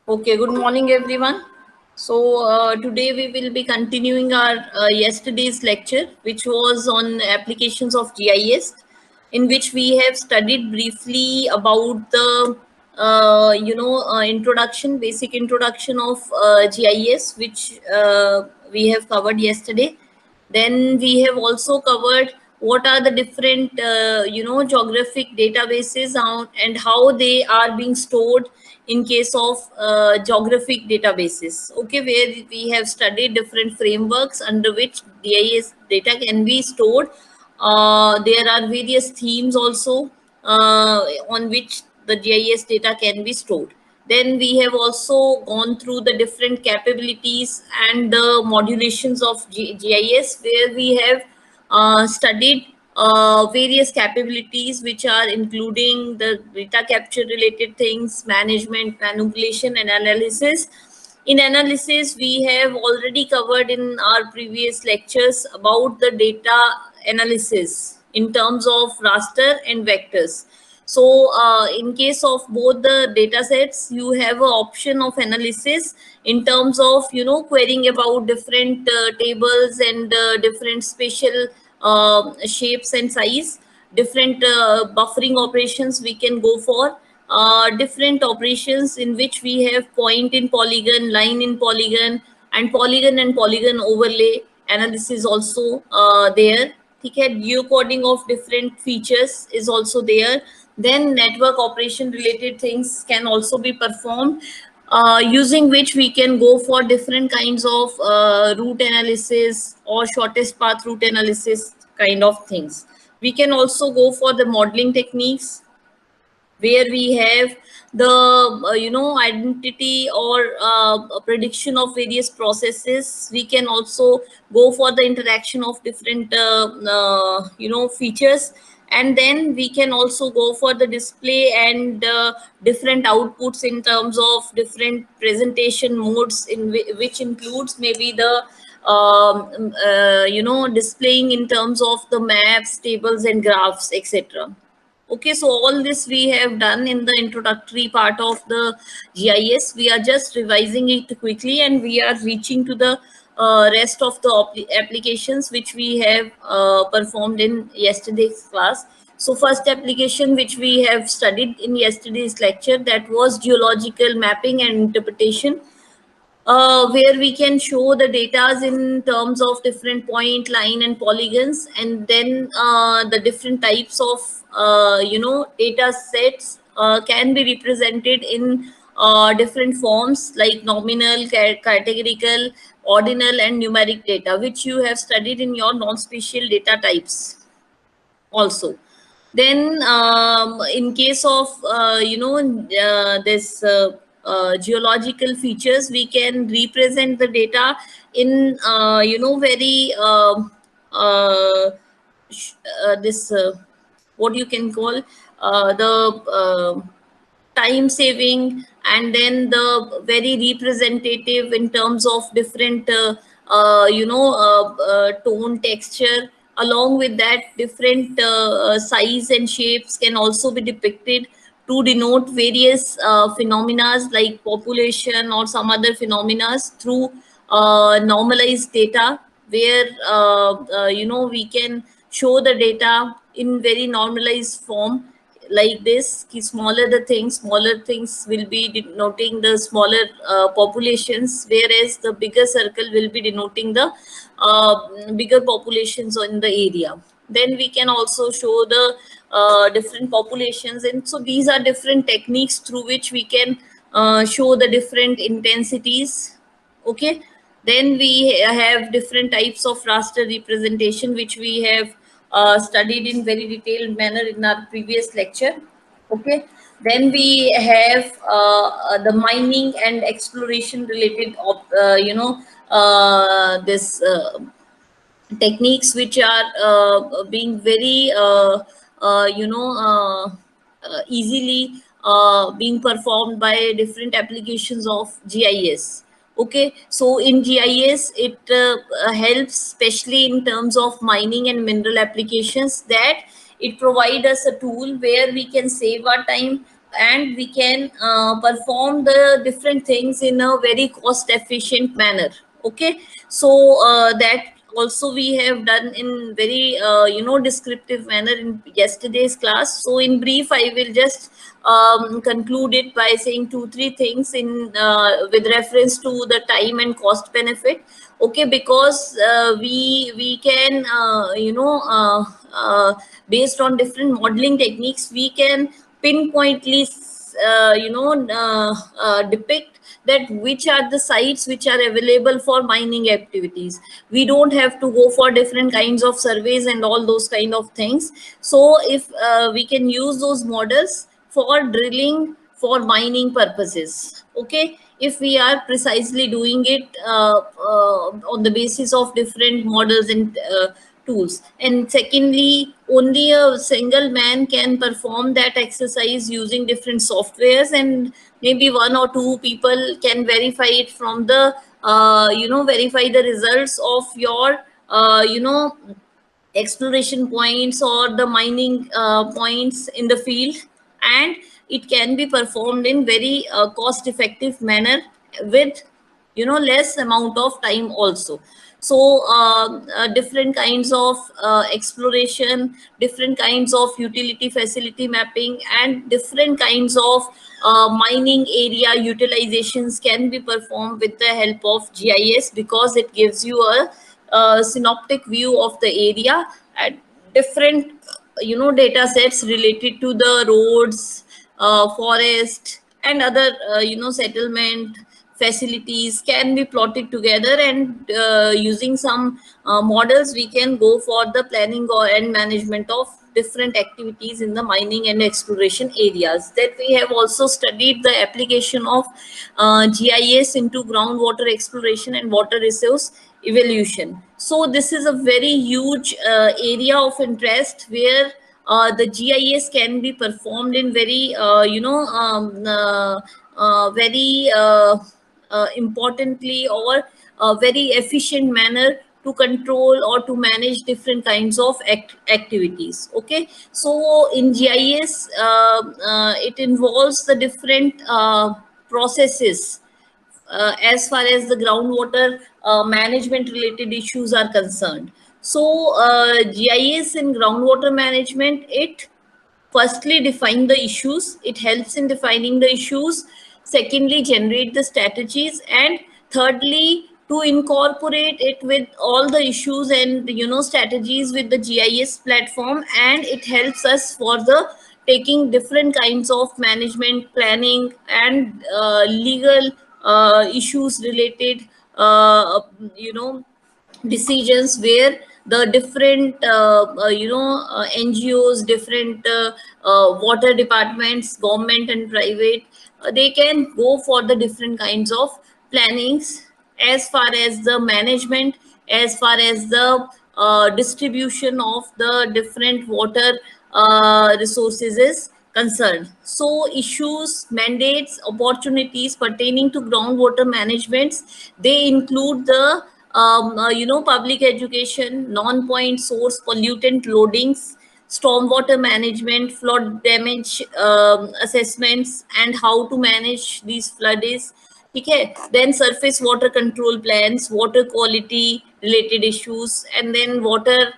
Okay, good morning, everyone. Today we will be continuing our yesterday's lecture, which was on applications of GIS, in which we have studied briefly about the introduction, basic introduction of GIS, which we have covered yesterday. Then we have also covered what are the different geographic databases and how they are being stored in case of geographic databases. Okay, where we have studied different frameworks under which GIS data can be stored. There are various themes also on which the GIS data can be stored. Then we have also gone through the different capabilities and the modulations of GIS, where we have studied various capabilities which are including the data capture related things, management, manipulation, and analysis. In analysis, we have already covered in our previous lectures about the data analysis in terms of raster and vectors. In case of both the data sets, you have an option of analysis in terms of querying about different tables and different spatial shapes and size, different buffering operations we can go for, different operations in which we have point in polygon, line in polygon, and polygon overlay analysis also there. ठीक है, geocoding of different features is also there. Then network operation related things can also be performed, using which we can go for different kinds of route analysis or shortest path route analysis kind of things. We can also go for the modeling techniques, where we have the identity or prediction of various processes. We can also go for the interaction of different features, and then we can also go for the display and different outputs in terms of different presentation modes, which includes maybe the displaying in terms of the maps, tables, and graphs, etc. Okay, so all this we have done in the introductory part of the GIS. We are just revising it quickly, and we are reaching to the rest of the applications which we have performed in yesterday's class. So first application which we have studied in yesterday's lecture, that was geological mapping and interpretation, where we can show the datas in terms of different point, line, and polygons, and then the different types of data sets can be represented in different forms like nominal, categorical, ordinal, and numeric data, which you have studied in your non-spatial data types also. Then in case of this geological features, we can represent the data in very this what you can call the time saving, and then the very representative in terms of different tone, texture. Along with that, different size and shapes can also be depicted to denote various phenomena like population or some other phenomena through normalized data, where we can show the data in very normalized form like this. Smaller the things, smaller things will be denoting the smaller populations, whereas the bigger circle will be denoting the bigger populations in the area. Then we can also show the different populations, and so these are different techniques through which we can show the different intensities. Okay, then we have different types of raster representation, which we have studied in very detailed manner in our previous lecture. Okay, then we have the mining and exploration related this techniques, which are being very easily being performed by different applications of GIS. Okay, so in GIS, it helps especially in terms of mining and mineral applications, that it provides us a tool where we can save our time and we can perform the different things in a very cost efficient manner. Okay, so that also we have done in very descriptive manner in yesterday's class. So in brief, I will just conclude it by saying 2 3 things in with reference to the time and cost benefit. Okay, because we can based on different modeling techniques, we can pinpointly depict that which are the sites which are available for mining activities. We don't have to go for different kinds of surveys and all those kind of things. So if we can use those models for drilling for mining purposes. Okay, if we are precisely doing it on the basis of different models and tools. And secondly, only a single man can perform that exercise using different softwares, and maybe 1 or 2 people can verify it from the verify the results of your exploration points or the mining points in the field. And it can be performed in very cost effective manner with less amount of time also. So different kinds of exploration, different kinds of utility facility mapping, and different kinds of mining area utilizations can be performed with the help of GIS, because it gives you a synoptic view of the area at different data sets related to the roads, forest, and other settlement facilities can be plotted together. And using some models, we can go for the planning or and management of different activities in the mining and exploration areas. That we have also studied the application of GIS into groundwater exploration and water resource evolution. So this is a very huge area of interest where the GIS can be performed in very very importantly or very efficient manner to control or to manage different kinds of activities. Okay, so in GIS it involves the different processes as far as the groundwater management related issues are concerned. So GIS in groundwater management, it firstly define the issues, it helps in defining the issues. Secondly, generate the strategies. And thirdly, to incorporate it with all the issues and strategies with the GIS platform. And it helps us for the taking different kinds of management planning and legal issues related decisions, where the different NGOs, different water departments, government and private, they can go for the different kinds of plannings as far as the management, as far as the distribution of the different water resources is concerned. So issues, mandates, opportunities pertaining to groundwater management, they include the public education, non-point source pollutant loadings, stormwater management, flood damage assessments, and how to manage these floods. Okay, then surface water control plans, water quality related issues, and then water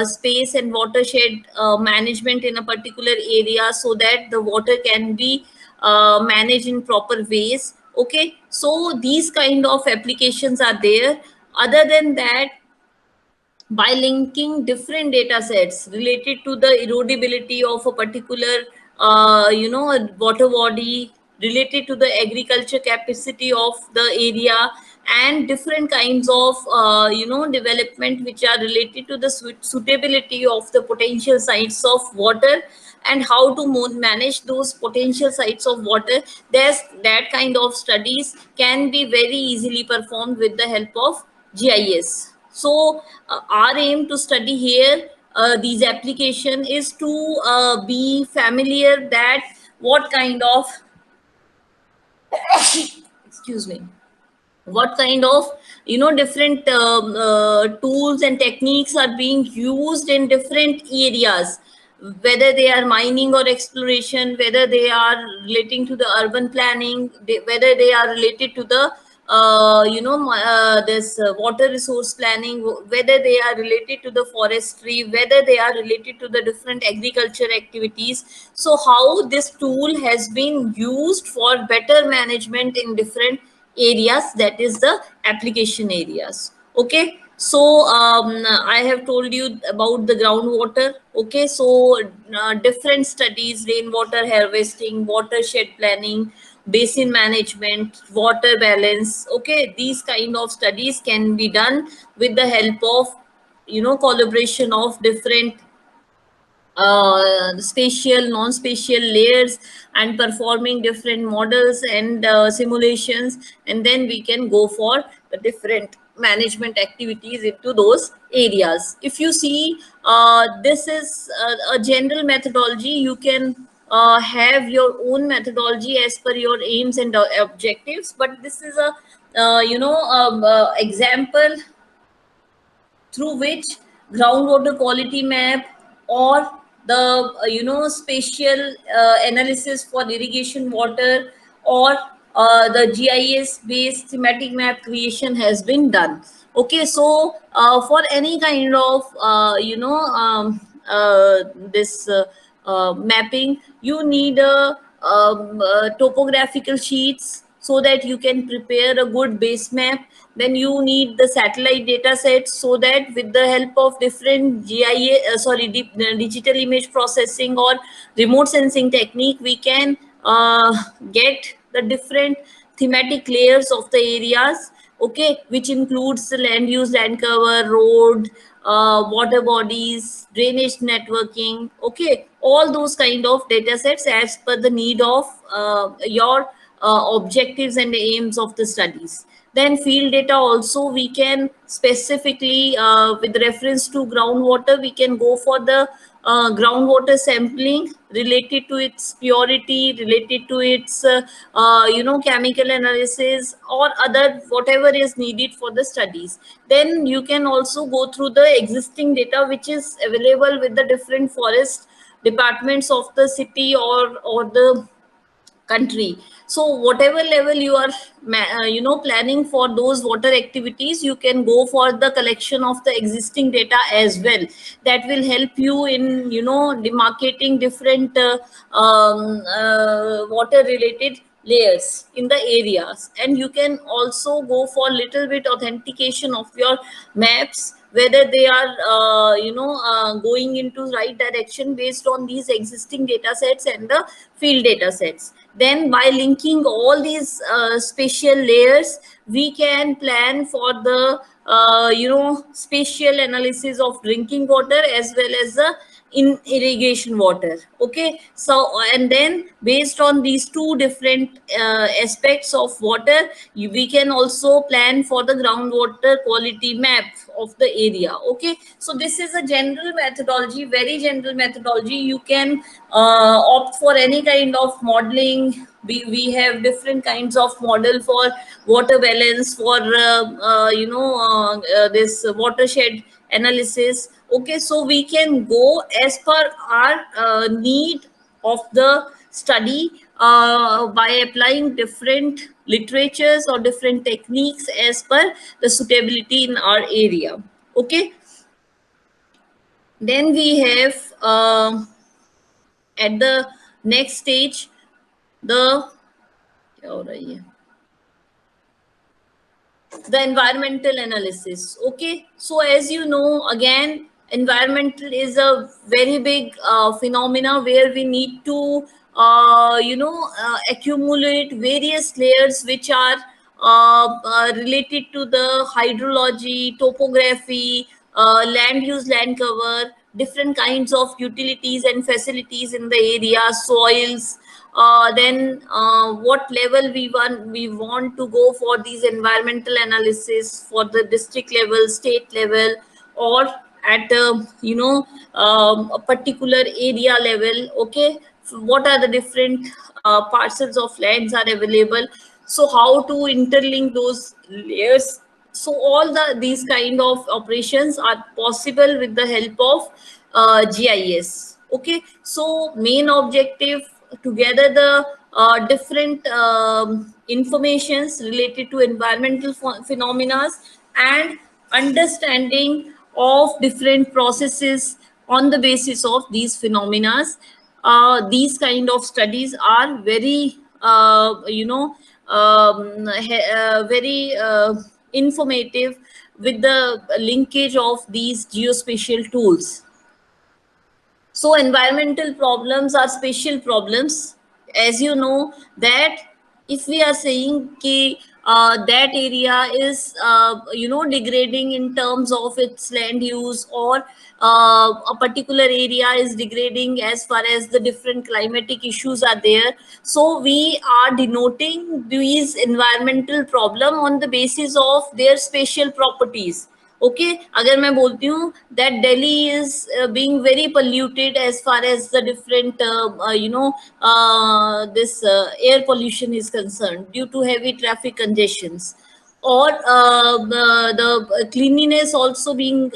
space and watershed management in a particular area, so that the water can be managed in proper ways. Okay, so these kind of applications are there. Other than that, by linking different data sets related to the erodibility of a particular water body, related to the agriculture capacity of the area, and different kinds of development which are related to the suitability of the potential sites of water, and how to manage those potential sites of water. There's that kind of studies can be very easily performed with the help of GIS. So our aim to study here these application is to be familiar that what kind of excuse me, what kind of different tools and techniques are being used in different areas, whether they are mining or exploration, whether they are relating to the urban planning, whether they are related to the this water resource planning, whether they are related to the forestry, whether they are related to the different agriculture activities. So how this tool has been used for better management in different areas, that is the application areas. Okay, so I have told you about the groundwater. Okay, so different studies: rainwater harvesting, watershed planning, basin management, water balance. Okay, these kind of studies can be done with the help of collaboration of different spatial, non-spatial layers, and performing different models and simulations, and then we can go for the different management activities into those areas. If you see, this is a general methodology. You can have your own methodology as per your aims and objectives, but this is a example through which groundwater quality map or the spatial analysis for irrigation water, or the GIS based thematic map creation has been done. Okay, so for any kind of this mapping, you need a topographical sheets so that you can prepare a good base map. Then you need the satellite data sets, so that with the help of different digital image processing or remote sensing technique, we can get the different thematic layers of the areas. Okay, which includes the land use, land cover, road, water bodies, drainage networking. Okay, all those kind of data sets as per the need of your objectives and aims of the studies. Then field data also, we can specifically with reference to groundwater, we can go for the groundwater sampling related to its purity, related to its chemical analysis, or other whatever is needed for the studies. Then you can also go through the existing data which is available with the different forest departments of the city or the country. So whatever level you are planning for those water activities, you can go for the collection of the existing data as well. That will help you in demarcating different water related layers in the areas. And you can also go for little bit authentication of your maps, whether they are going into right direction based on these existing data sets and the field data sets. Then by linking all these spatial layers, we can plan for the spatial analysis of drinking water as well as the in irrigation water. Okay, so and then based on these two different aspects of water, we can also plan for the groundwater quality map of the area. Okay, so this is a general methodology, very general methodology. You can opt for any kind of modeling. We have different kinds of model for water balance, for this watershed analysis. Okay, so we can go as per our need of the study by applying different literatures or different techniques as per the suitability in our area. Okay, then we have at the next stage the environmental analysis. Okay, so as you know, again, environmental is a very big phenomena where we need to accumulate various layers which are related to the hydrology, topography, land use, land cover, different kinds of utilities and facilities in the area, soils. Then what level we want to go for these environmental analysis, for the district level, state level, or at a particular area level. Okay, so what are the different parcels of lands are available, so how to interlink those layers. So all these kind of operations are possible with the help of GIS. Okay, so main objective to gather the different informations related to environmental phenomena and understanding of different processes on the basis of these phenomena. These kind of studies are very very informative with the linkage of these geospatial tools. So environmental problems are spatial problems. As you know that if we are saying ki, that area is degrading in terms of its land use, or a particular area is degrading as far as the different climatic issues are there, so we are denoting these environmental problem on the basis of their spatial properties. Okay अगर मैं बोलती हूँ that Delhi is being very polluted as far as the different this air pollution is concerned due to heavy traffic congestions, or the cleanliness also being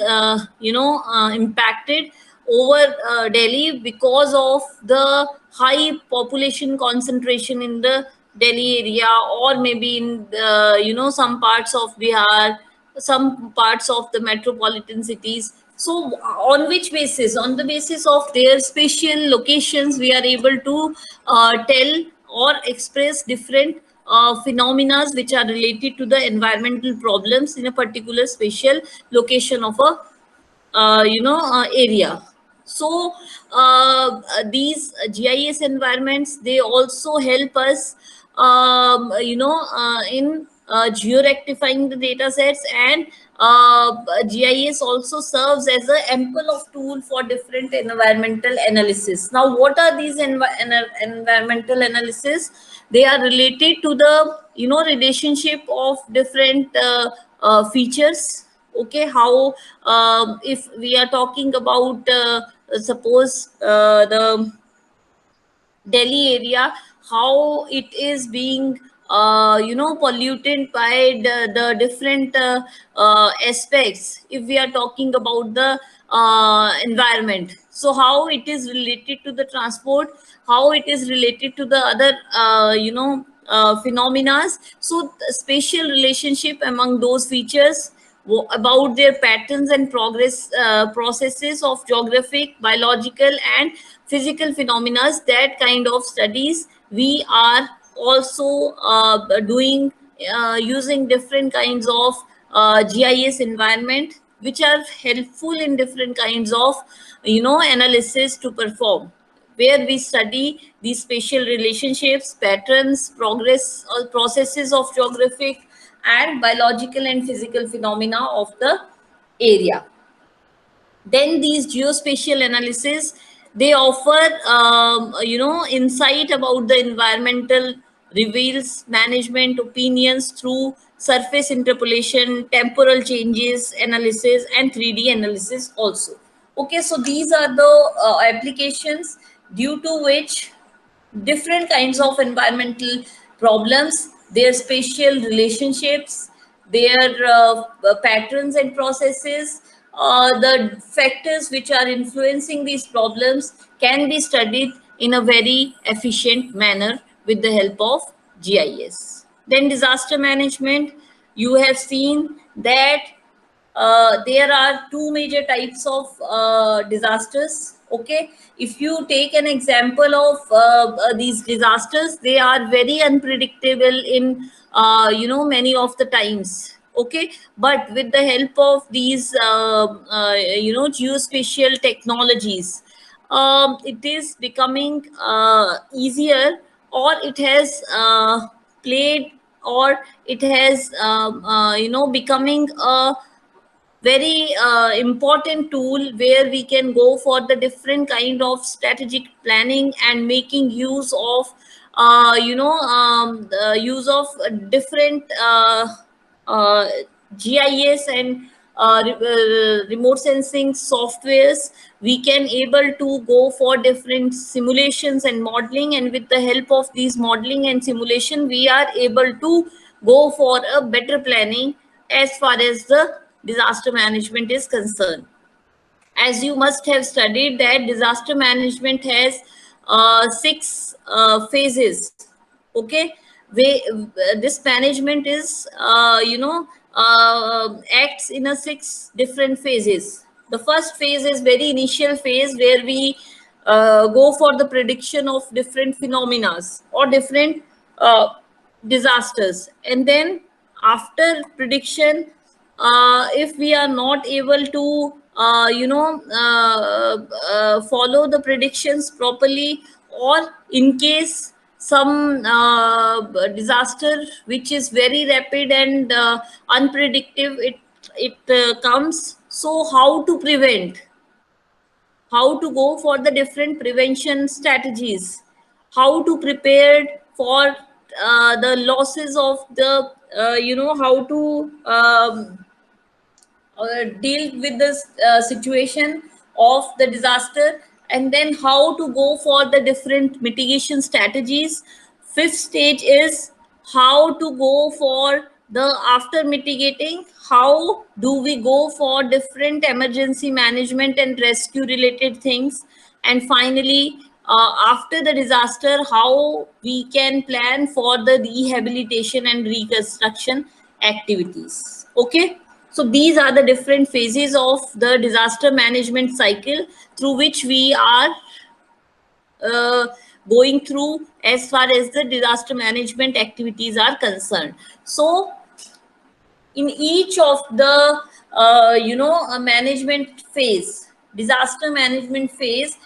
impacted over Delhi because of the high population concentration in the Delhi area, or maybe in some parts of Bihar, some parts of the metropolitan cities. So on which basis, on the basis of their spatial locations, we are able to tell or express different phenomena which are related to the environmental problems in a particular spatial location of a area. So these GIS environments, they also help us in geo-rectifying the data sets, and GIS also serves as an ample of tool for different environmental analysis. Now what are these environmental analysis? They are related to the relationship of different features. Okay, how if we are talking about suppose the Delhi area, how it is being polluted by the different aspects. If we are talking about the environment, so how it is related to the transport, how it is related to the other phenomena. So the spatial relationship among those features, about their patterns and progress processes of geographic, biological, and physical phenomena, that kind of studies we are also doing using different kinds of GIS environment, which are helpful in different kinds of analysis to perform, where we study these spatial relationships, patterns, progress, or processes of geographic and biological and physical phenomena of the area. Then these geospatial analysis, they offer insight about the environmental, reveals management opinions through surface interpolation, temporal changes analysis, and 3D analysis also. Okay, so these are the applications due to which different kinds of environmental problems, their spatial relationships, their patterns and processes, the factors which are influencing these problems can be studied in a very efficient manner with the help of GIS. Then disaster management, you have seen that there are two major types of disasters. Okay, if you take an example of these disasters, they are very unpredictable in many of the times. Okay, but with the help of these geospatial technologies, it is becoming easier, or it has played, or it has becoming a very important tool where we can go for the different kind of strategic planning and making use of the use of different uh, GIS and remote sensing softwares. We can able to go for different simulations and modeling, and with the help of these modeling and simulation, we are able to go for a better planning as far as the disaster management is concerned. As you must have studied that disaster management has six phases. Okay, this management is acts in a six different phases. The first phase is very initial phase where we go for the prediction of different phenomena or different uh, disasters, and then after prediction, if we are not able to follow the predictions properly, or in case some disaster which is very rapid and unpredictable, it comes. So how to prevent, how to go for the different prevention strategies, how to prepare for the losses of the how to deal with this situation of the disaster, and then how to go for the different mitigation strategies. Fifth stage is how to go for the after mitigating, how do we go for different emergency management and rescue related things. And finally, after the disaster, how we can plan for the rehabilitation and reconstruction activities. Okay, so these are the different phases of the disaster management cycle through which we are uh, going through as far as the disaster management activities are concerned. So in each of the management phase, disaster management phase,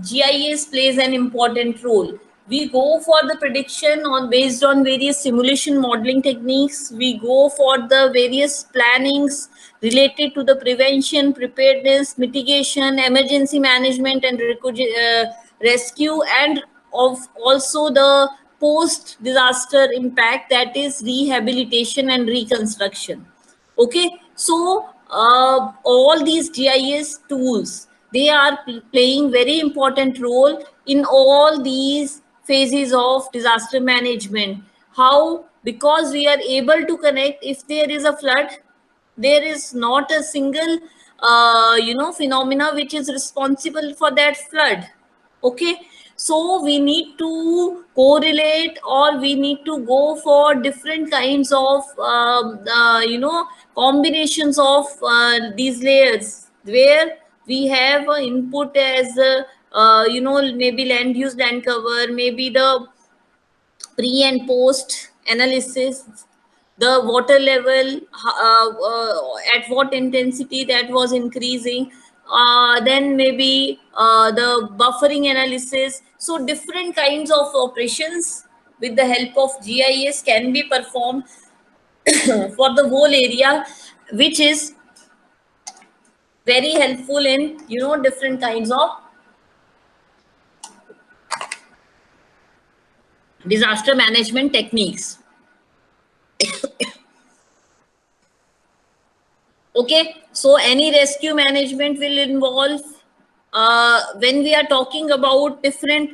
GIS plays an important role. We go for the prediction on based on various simulation modeling techniques. We go for the various plannings related to the prevention, preparedness, mitigation, emergency management, and rescue, and of also the post disaster impact, that is rehabilitation and reconstruction. Okay, so all these GIS tools, they are playing very important role in all these phases of disaster management. How? Because we are able to connect. If there is a flood, there is not a single phenomena which is responsible for that flood. Okay, so we need to correlate, or we need to go for different kinds of combinations of these layers, where we have input as maybe land use, land cover, maybe the pre and post analysis, the water level, at what intensity that was increasing, then maybe the buffering analysis. So different kinds of operations with the help of GIS can be performed for the whole area, which is very helpful in different kinds of disaster management techniques. Okay, so any rescue management will involve, when we are talking about different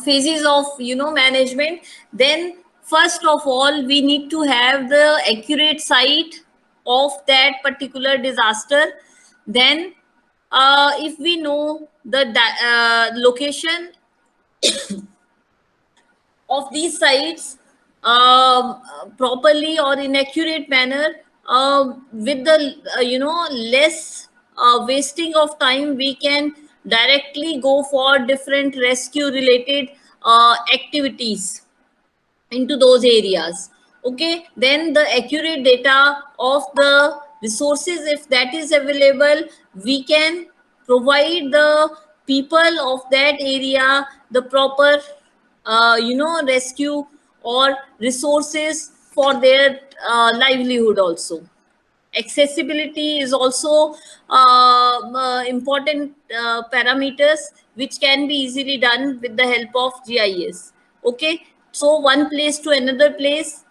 phases of management, then first of all we need to have the accurate site of that particular disaster. Then if we know the location of these sites properly or in accurate manner, with the less wasting of time, we can directly go for different rescue related activities into those areas. Okay, then the accurate data of the resources, if that is available, we can provide the people of that area the proper rescue or resources for their livelihood also. Accessibility is also important parameters which can be easily done with the help of GIS. Okay, so one place to another place,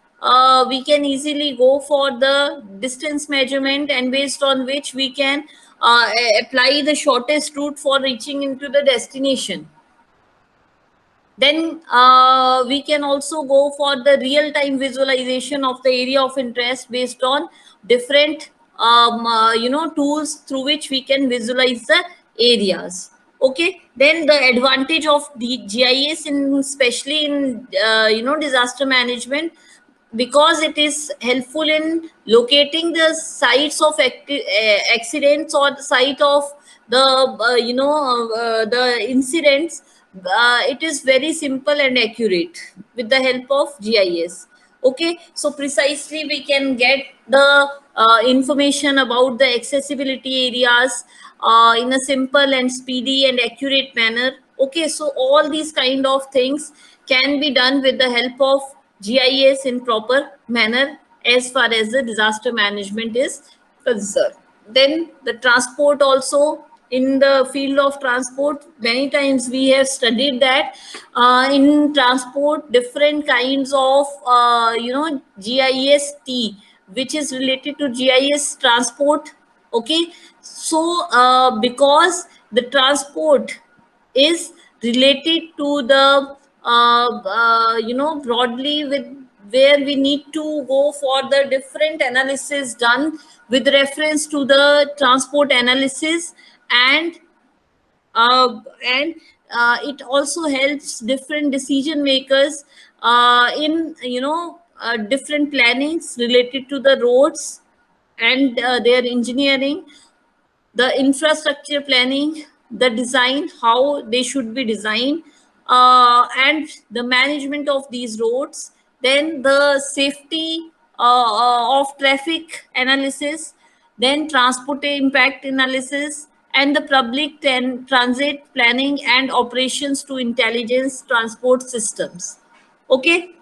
we can easily go for the distance measurement, and based on which we can apply the shortest route for reaching into the destination. Then we can also go for the real time visualization of the area of interest based on different tools through which we can visualize the areas. Okay, then the advantage of the GIS in, especially in disaster management, because it is helpful in locating the sites of accidents or the site of the the incidents. It is very simple and accurate with the help of GIS. Okay, so precisely we can get the information about the accessibility areas in a simple and speedy and accurate manner. Okay, so all these kind of things can be done with the help of GIS in proper manner as far as the disaster management is concerned. Then the transport also, in the field of transport, many times we have studied that in transport different kinds of GIST, which is related to GIS transport. Okay, so because the transport is related to the broadly with where we need to go for the different analysis done with reference to the transport analysis. And uh, and uh, it also helps different decision makers in different plannings related to the roads and their engineering, the infrastructure planning, the design, how they should be designed, and the management of these roads, then the safety of traffic analysis, then transport impact analysis, and the public transit planning and operations to intelligence transport systems. Okay,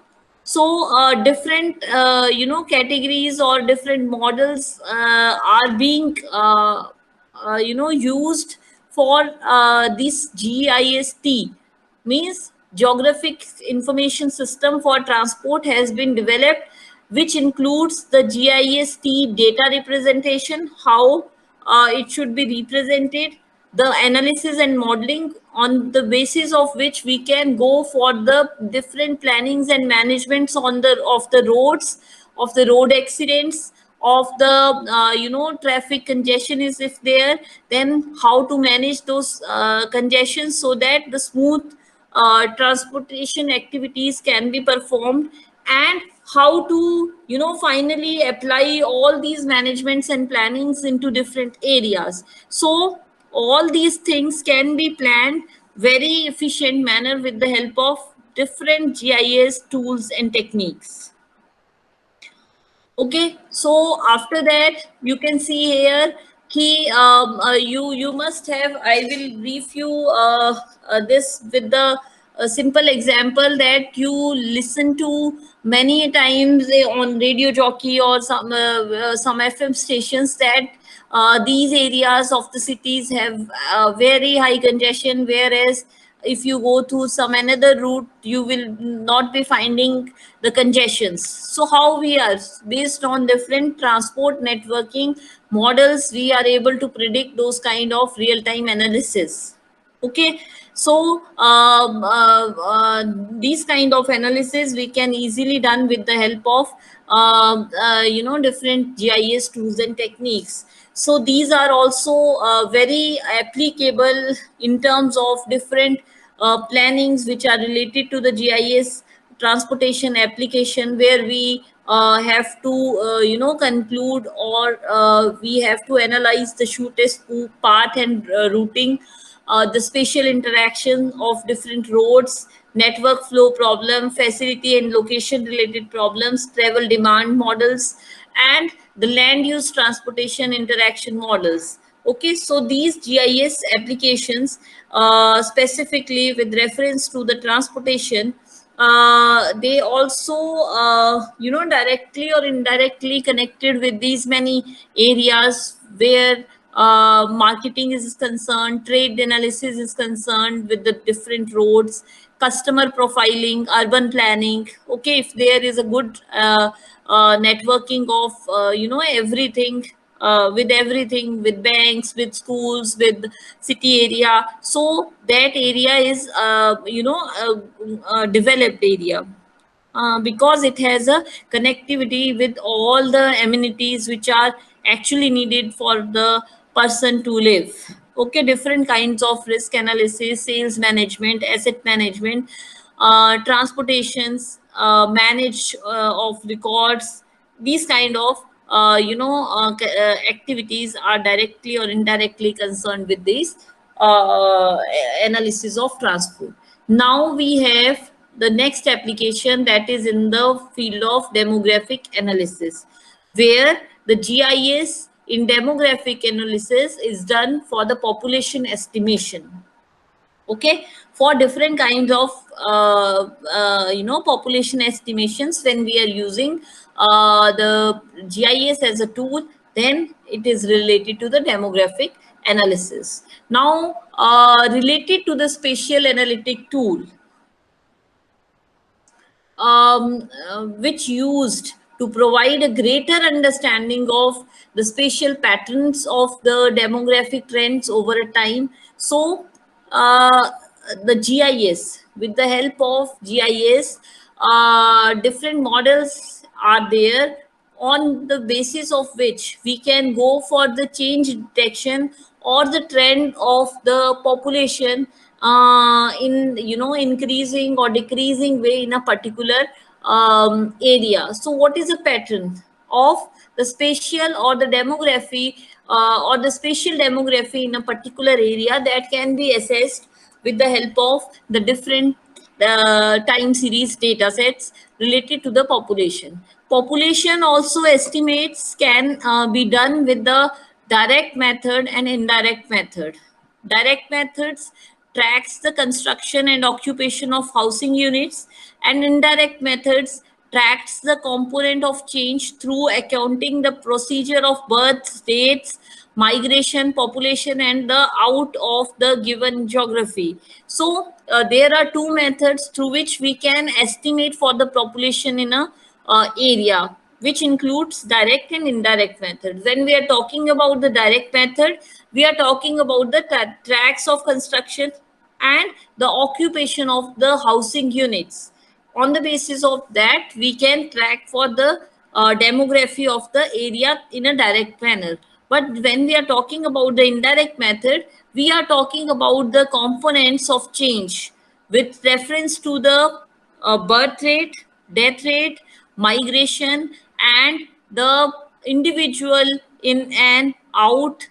so different categories or different models are being used for this GIST, means geographic information system for transport, has been developed, which includes the GIST data representation, how it should be represented, the analysis and modeling on the basis of which we can go for the different plannings and managements on the of the roads, of the road accidents, of the traffic congestion is if there, then how to manage those congestions so that the smooth transportation activities can be performed, and how to finally apply all these managements and plannings into different areas. So all these things can be planned very efficient manner with the help of different GIS tools and techniques. Okay, so after that you can see here key you must have, I will brief you this with the simple example that you listen to many times on radio jockey or some FM stations, that these areas of the cities have very high congestion, whereas if you go to some another route you will not be finding the congestions. So how we are, based on different transport networking models, we are able to predict those kind of real time analysis. Okay, so these kind of analysis we can easily done with the help of different GIS tools and techniques. So these are also very applicable in terms of different plannings which are related to the GIS transportation application, where we have to conclude, or we have to analyze the shortest path and routing, the spatial interaction of different roads, network flow problem, facility and location related problems, travel demand models, and the land use transportation interaction models. Okay, so these GIS applications, specifically with reference to the transportation, they also directly or indirectly connected with these many areas where marketing is concerned, trade analysis is concerned with the different roads, customer profiling, urban planning. Okay, if there is a good networking of everything, with everything, with banks, with schools, with city area, so that area is a developed area, because it has a connectivity with all the amenities which are actually needed for the person to live. Okay, different kinds of risk analysis, sales management, asset management, transportations, manage of records, these kind of activities are directly or indirectly concerned with this uh, analysis of transport. Now we have the next application, that is in the field of demographic analysis, where the GIS in demographic analysis is done for the population estimation. Okay, for different kinds of population estimations, when we are using the GIS as a tool, then it is related to the demographic analysis. Now, related to the spatial analytic tool, which used to provide a greater understanding of the spatial patterns of the demographic trends over a time. So, the GIS, with the help of GIS, different models are there, on the basis of which we can go for the change detection or the trend of the population in increasing or decreasing way in a particular area. So what is the pattern of the spatial or the demography or the spatial demography in a particular area, that can be assessed with the help of the different time series data sets related to the population. Population also estimates can be done with the direct method and indirect method. Direct methods tracks the construction and occupation of housing units, and indirect methods tracks the component of change through accounting the procedure of birth, dates, migration, population, and the out of the given geography. So there are two methods through which we can estimate for the population in a area, which includes direct and indirect method. When we are talking about the direct method, we are talking about the tracks of construction and the occupation of the housing units. On the basis of that, we can track for the demography of the area in a direct manner. But when we are talking about the indirect method, we are talking about the components of change with reference to the birth rate, death rate, migration, and the individual in and out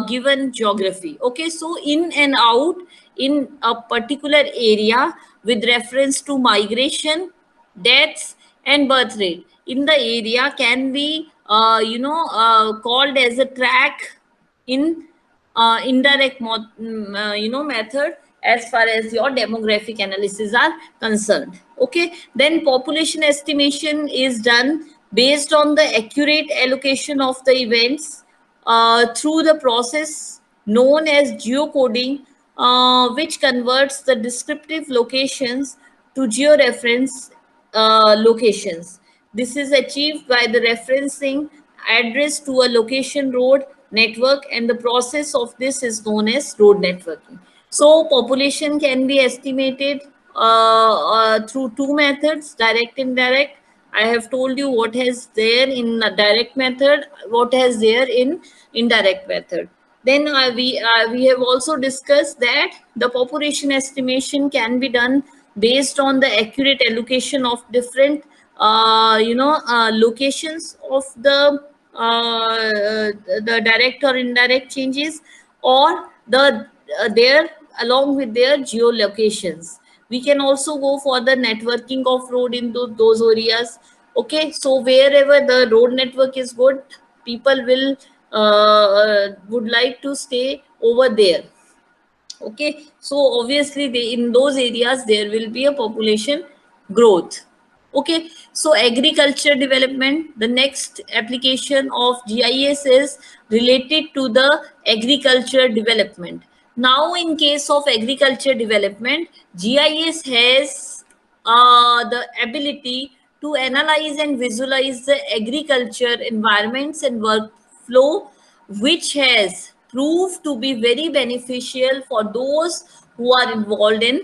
given geography. Okay, so in and out in a particular area with reference to migration, deaths, and birth rate in the area can be called as a track in indirect method, as far as your demographic analysis are concerned. Okay, then population estimation is done based on the accurate allocation of the events through the process known as geocoding, which converts the descriptive locations to georeference locations. This is achieved by the referencing address to a location road network, and the process of this is known as road networking. So population can be estimated through two methods, direct and indirect. I have told you what has there in a direct method, what has there in indirect method. Then we have also discussed that the population estimation can be done based on the accurate allocation of different locations of the direct or indirect changes, or there along with their geolocations. We can also go for the networking of road in those areas. Okay, so wherever the road network is good, people will would like to stay over there. Okay, so obviously in those areas there will be a population growth. Okay, so agriculture development, the next application of GIS is related to the agriculture development. Now in case of agriculture development, GIS has the ability to analyze and visualize the agriculture environments and workflow, which has proved to be very beneficial for those who are involved in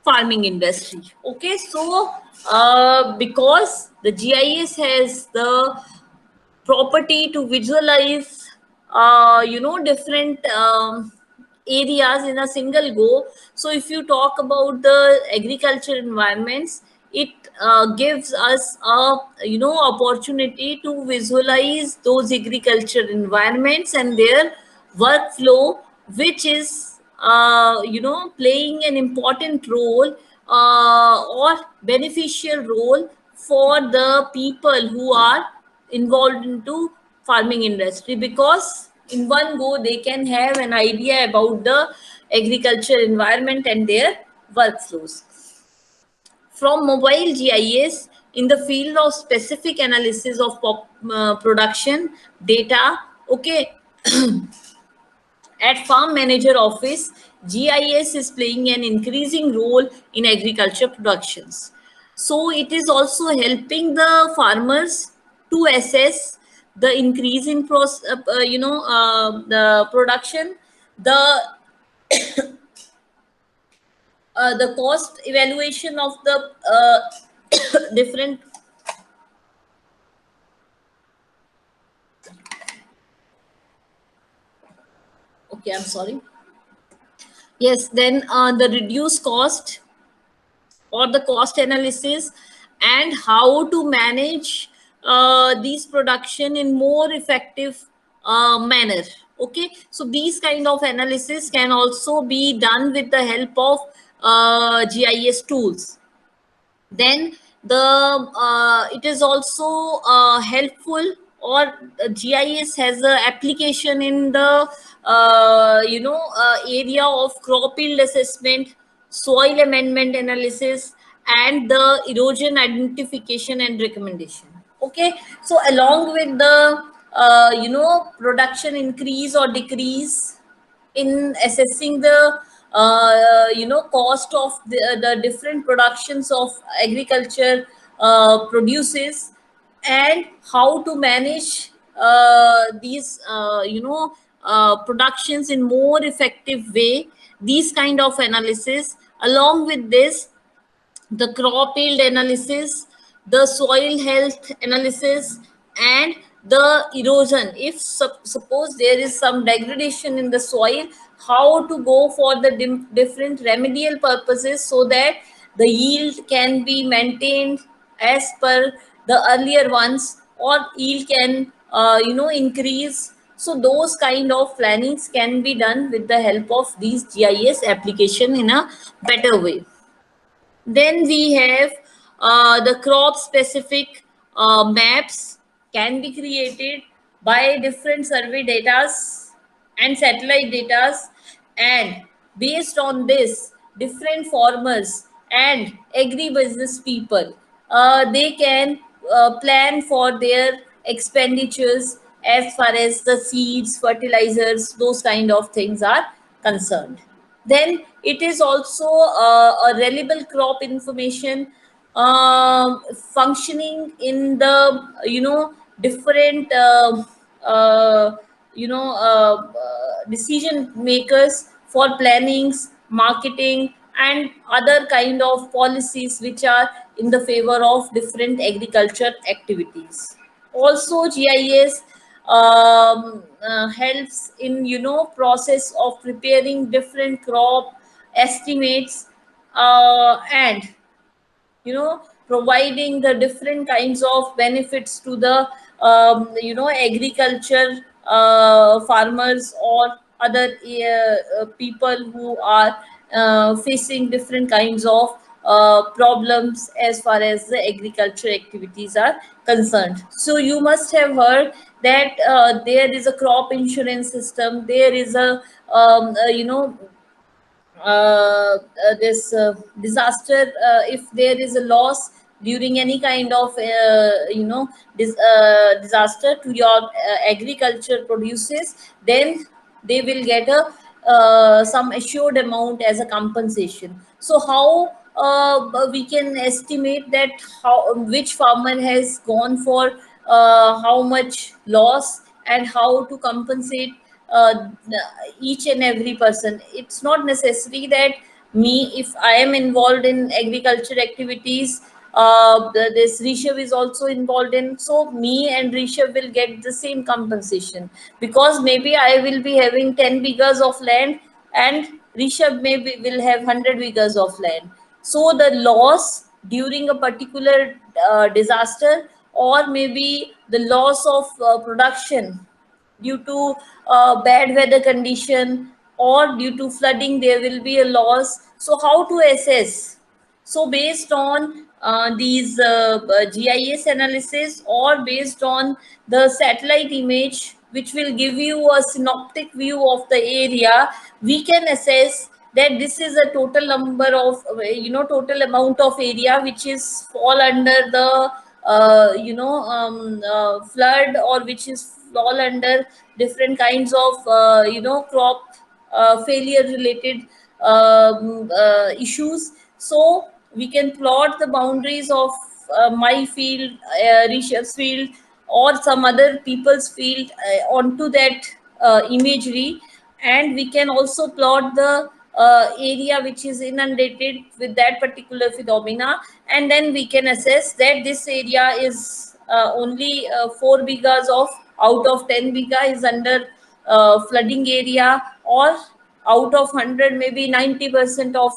farming industry. Okay, so because the GIS has the property to visualize different areas in a single go. So if you talk about the agriculture environments, it gives us a opportunity to visualize those agriculture environments and their workflow, which is playing an important role or beneficial role for the people who are involved into farming industry, because in one go they can have an idea about the agriculture environment and their workflows. From mobile GIS in the field of specific analysis of production data, okay, at farm manager office, GIS is playing an increasing role in agriculture productions. So it is also helping the farmers to assess the increase in the production, the the cost evaluation of the different. Okay, I'm sorry. Yes, then the reduced cost or the cost analysis, and how to manage these production in more effective manner. Okay, so these kind of analysis can also be done with the help of GIS tools. Then the it is also helpful, or GIS has a application in the area of crop yield assessment, soil amendment analysis, and the erosion identification and recommendation. Okay, so along with the production increase or decrease in assessing the cost of the different productions of agriculture produces, and how to manage these productions in more effective way, these kind of analysis. Along with this, the crop yield analysis, the soil health analysis, and the erosion. If suppose there is some degradation in the soil, how to go for the different remedial purposes so that the yield can be maintained as per the earlier ones, or yield can increase. So those kind of plannings can be done with the help of these GIS application in a better way. Then we have the crop specific maps can be created by different survey datas and satellite datas, and based on this, different farmers and agribusiness people they can plan for their expenditures as far as the seeds, fertilizers, those kind of things are concerned. Then it is also a reliable crop information functioning in the different decision makers for plannings, marketing, and other kind of policies which are in the favor of different agriculture activities. Also GIS helps in process of preparing different crop estimates, and providing the different kinds of benefits to the agriculture farmers or other people who are facing different kinds of problems as far as the agriculture activities are concerned. So you must have heard that there is a crop insurance system, there is a this disaster, if there is a loss during any kind of disaster to your agriculture produces, then they will get a some assured amount as a compensation. So how we can estimate that how which farmer has gone for how much loss, and how to compensate each and every person. It's not necessary that me, if I am involved in agriculture activities, this Rishabh is also involved in. So me and Rishabh will get the same compensation, because maybe I will be having 10 bighas of land and Rishabh maybe will have 100 bighas of land. So the loss during a particular disaster, or maybe the loss of production due to bad weather condition, or due to flooding, there will be a loss. So how to assess? So based on these GIS analysis, or based on the satellite image, which will give you a synoptic view of the area, we can assess that this is a total number of, total amount of area which is fall under the flood, or which is fall under different kinds of crop failure related issues. So we can plot the boundaries of my field, Rishabh's field, or some other people's field onto that imagery, and we can also plot the area which is inundated with that particular phenomena, and then we can assess that this area is only 4 bighas of out of 10 bigha is under flooding area, or out of 100 maybe 90% of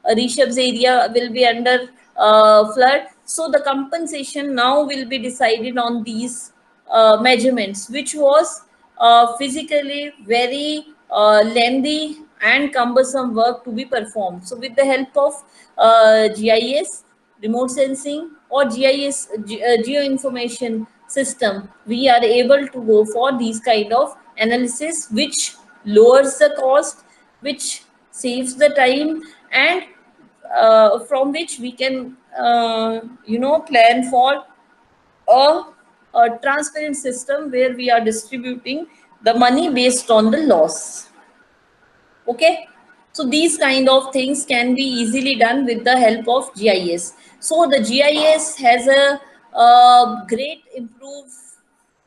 Rishabh's area will be under flood. So the compensation now will be decided on these measurements, which was physically very lengthy and cumbersome work to be performed. So with the help of GIS, remote sensing, or GIS, geoinformation system, we are able to go for these kind of analysis, which lowers the cost, which saves the time, and from which we can plan for a, a transparent system where we are distributing the money based on the loss. Okay, so these kind of things can be easily done with the help of GIS. So the GIS has a great improve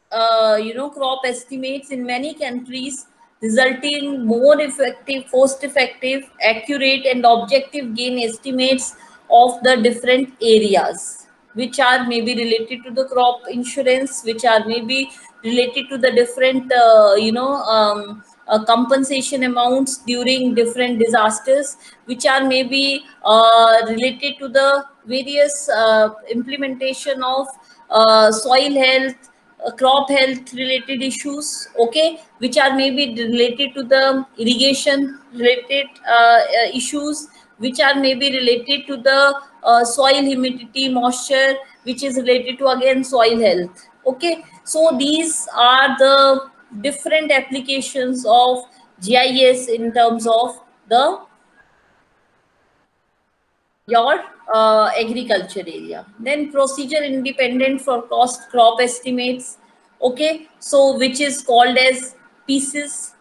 crop estimates in many countries, resulting more effective, cost effective, accurate and objective gain estimates of the different areas, which are maybe related to the crop insurance, which are maybe related to the different compensation amounts during different disasters, which are maybe related to the various implementation of soil health, crop health related issues, okay, which are maybe related to the irrigation related issues, which are maybe related to the soil humidity, moisture, which is related to again soil health. Okay, so these are the different applications of GIS in terms of the your agriculture area. Then procedure independent for cost crop estimates, okay, so which is called as pieces.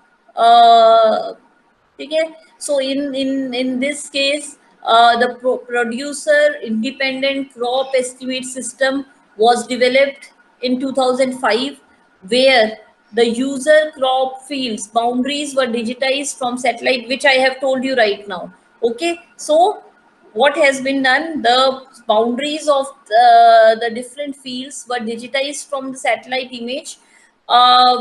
Okay, so in this case, the producer independent crop estimate system was developed in 2005, where the user crop fields boundaries were digitized from satellite, which I have told you right now. Okay, so what has been done, the boundaries of the different fields were digitized from the satellite image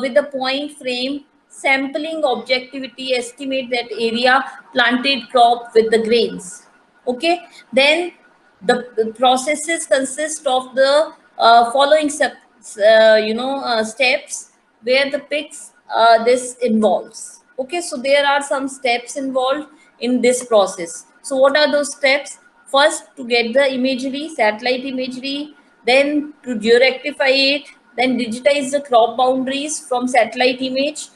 with the point frame sampling objectivity estimate that area planted crop with the grains. Okay, then the processes consist of the following steps, where the picks this involves. Okay, so there are some steps involved in this process. So what are those steps? First, to get the imagery, satellite imagery, then to georectify it, then digitize the crop boundaries from satellite image,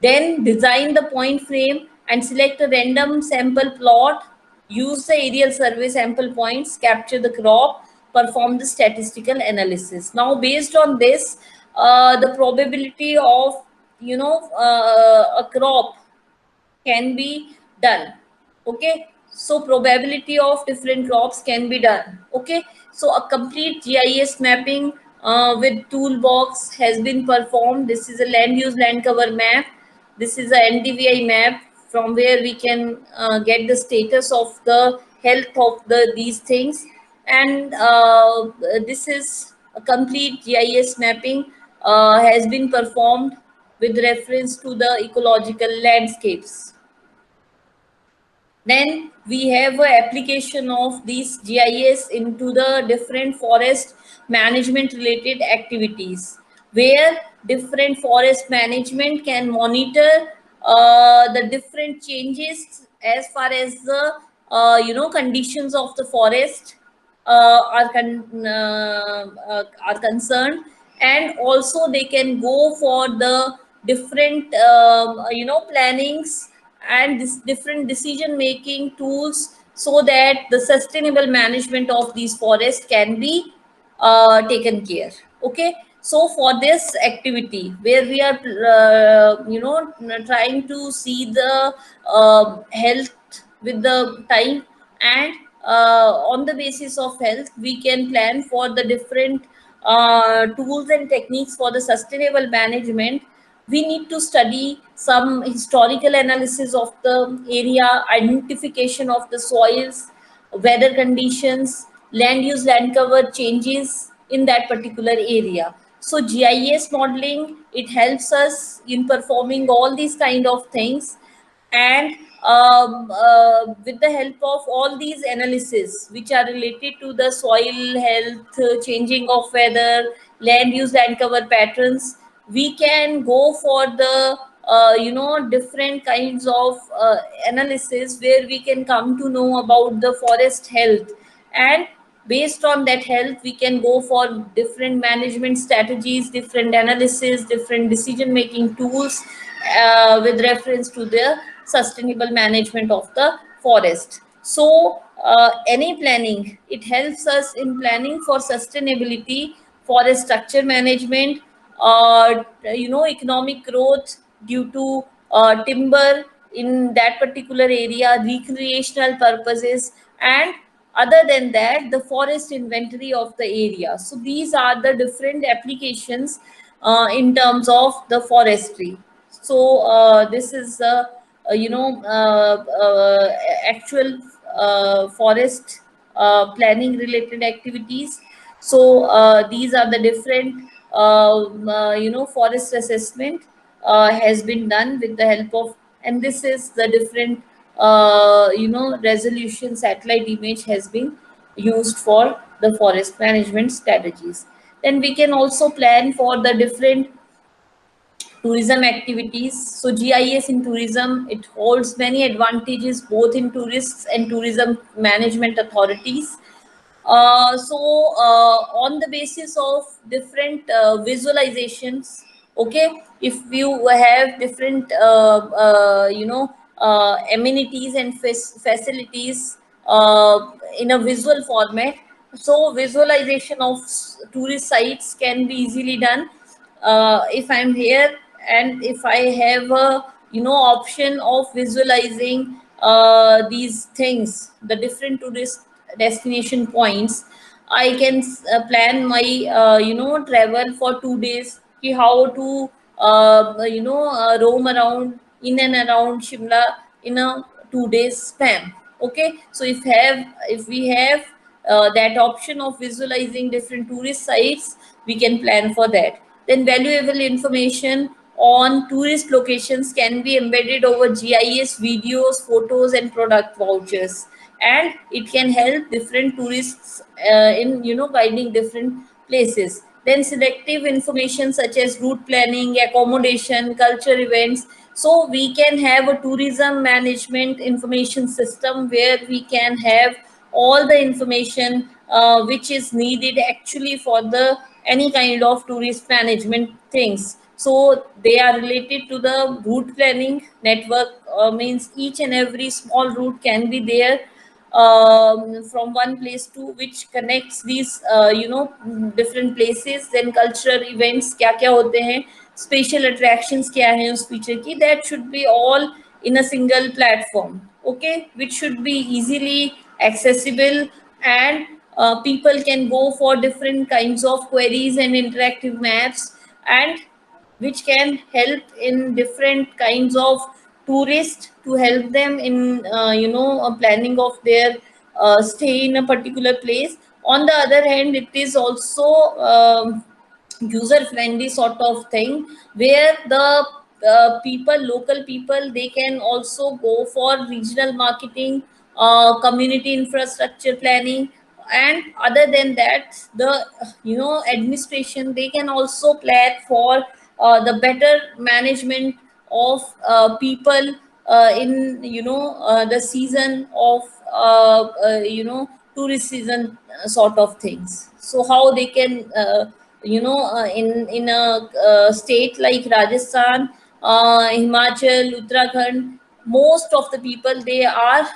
then design the point frame and select a random sample plot. Use the aerial survey sample points, capture the crop, perform the statistical analysis. Now, based on this, the probability of a crop can be done. Okay, so probability of different crops can be done. Okay, so a complete GIS mapping with toolbox has been performed. This is a land use land cover map. This is a NDVI map from where we can get the status of the health of these things. And this is a complete GIS mapping has been performed with reference to the ecological landscapes. Then we have a application of these GIS into the different forest management related activities, where different forest management can monitor the different changes as far as the conditions of the forest are concerned, and also they can go for the different plannings and this different decision making tools, so that the sustainable management of these forests can be taken care. Okay, so for this activity where we are trying to see the health with the time, and on the basis of health we can plan for the different tools and techniques for the sustainable management. We need to study some historical analysis of the area, identification of the soils, weather conditions, land use, land cover changes in that particular area. So GIS modeling, it helps us in performing all these kind of things. And with the help of all these analysis which are related to the soil health, changing of weather, land use, land cover patterns, we can go for the different kinds of analysis where we can come to know about the forest health. And based on that health we can go for different management strategies, different analysis, different decision making tools with reference to the sustainable management of the forest. So any planning, it helps us in planning for sustainability, forest structure management, economic growth due to timber in that particular area, recreational purposes, and other than that the forest inventory of the area. So these are the different applications in terms of the forestry. So this is actual forest planning related activities. So these are the different forest assessment has been done with the help of, and this is the different resolution satellite image has been used for the forest management strategies. Then we can also plan for the different tourism activities. So GIS in tourism, it holds many advantages both in tourists and tourism management authorities. On the basis of different visualizations, okay, if you have different amenities and facilities in a visual format, so visualization of tourist sites can be easily done. If I'm here and if I have a option of visualizing these things, the different tourist destination points, I can plan my travel for 2 days, ki how to roam around in and around Shimla in a 2 days span. Okay, so if we have that option of visualizing different tourist sites, we can plan for that. Then valuable information on tourist locations can be embedded over GIS videos, photos, and product vouchers, and it can help different tourists in guiding different places. Then selective information such as route planning, accommodation, culture events. So we can have a tourism management information system where we can have all the information which is needed actually for the any kind of tourist management things. So they are related to the route planning network, means each and every small route can be there from one place to which connects these different places. Then cultural events क्या क्या होते हैं, special attractions क्या हैं उस feature की, that should be all in a single platform. Okay, which should be easily accessible, and people can go for different kinds of queries and interactive maps, and which can help in different kinds of tourists to help them in planning of their stay in a particular place. On the other hand, it is also user friendly sort of thing, where the local people, they can also go for regional marketing, community infrastructure planning, and other than that, the administration, they can also plan for the better management of people in the season of tourist season, sort of things. So how they can in a state like Rajasthan, Himachal, Uttarakhand, most of the people, they are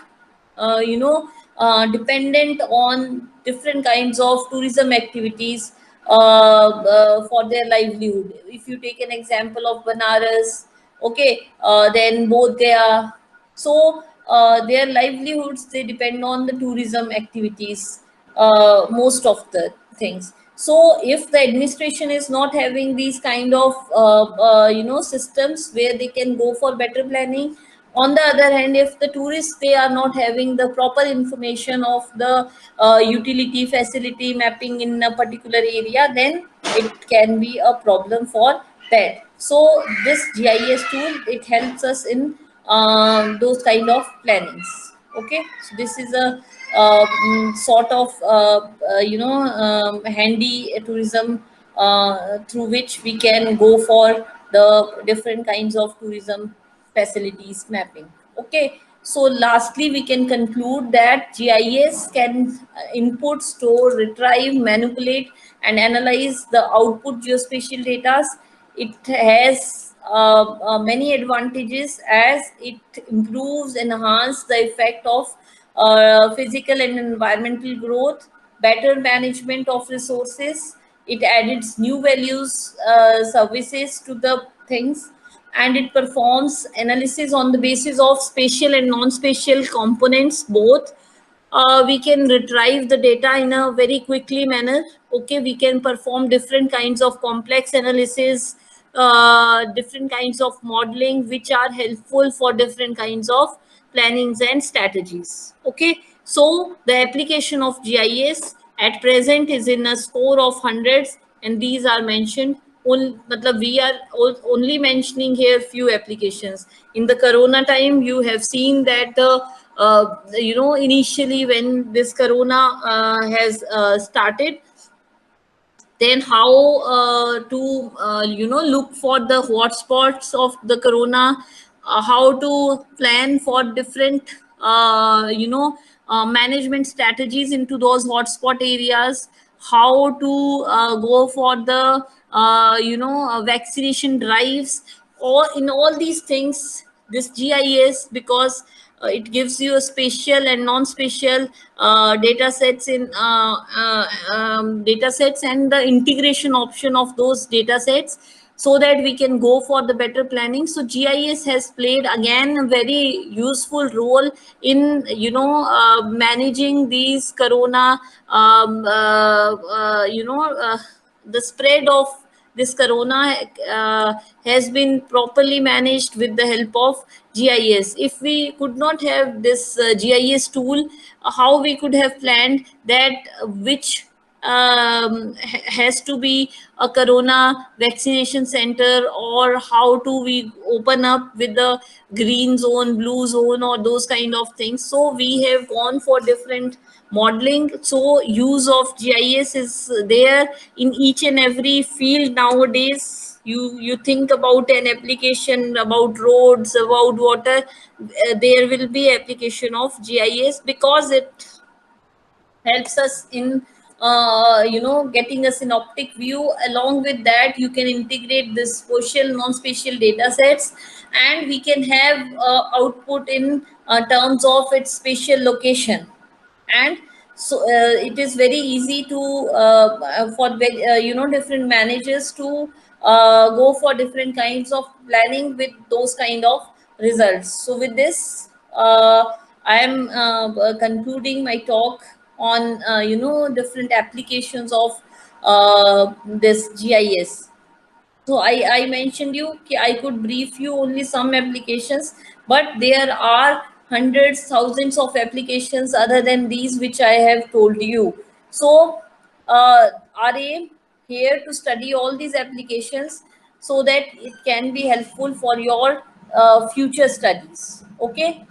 dependent on different kinds of tourism activities for their livelihood. If you take an example of Banaras, okay, then Bodh Gaya, so their livelihoods, they depend on the tourism activities, most of the things. So if the administration is not having these kind of systems where they can go for better planning, on the other hand, if the tourists, they are not having the proper information of the utility facility mapping in a particular area, then it can be a problem for that. So this GIS tool, it helps us in those kind of plannings. Okay, so this is a sort of handy tourism through which we can go for the different kinds of tourism facilities mapping. Okay, so lastly, we can conclude that GIS can input, store, retrieve, manipulate, and analyze the output geospatial data. It has many advantages, as it improves, enhance the effect of physical and environmental growth, better management of resources. It adds new values, services to the things, and it performs analysis on the basis of spatial and non-spatial components both. We can retrieve the data in a very quickly manner. Okay, we can perform different kinds of complex analysis, different kinds of modeling, which are helpful for different kinds of plannings and strategies. Okay, so the application of GIS at present is in a score of hundreds, and these are mentioned. We are only mentioning here few applications. In the corona time, you have seen that the initially when this corona has started, then how to look for the hotspots of the corona, how to plan for different management strategies into those hotspot areas, how to go for the vaccination drives, or in all these things, this GIS, because it gives you a spatial and non-spatial data sets in data sets, and the integration option of those data sets, so that we can go for the better planning. So GIS has played again a very useful role in managing these corona, the spread of this corona has been properly managed with the help of GIS. If we could not have this GIS tool, how we could have planned that which has to be a corona vaccination center, or how to we open up with the green zone, blue zone, or those kind of things. So we have gone for different modeling. So use of GIS is there in each and every field nowadays. You think about an application about roads, about water, there will be application of GIS, because it helps us in getting a synoptic view. Along with that, you can integrate this spatial non-spatial data sets, and we can have output in terms of its spatial location. And so it is very easy to for different managers to go for different kinds of planning with those kind of results. So with this, I am concluding my talk on different applications of this GIS. So I mentioned you, I could brief you only some applications, but there are hundreds, thousands of applications other than these which I have told you. So our aim here to study all these applications so that it can be helpful for your future studies. Okay.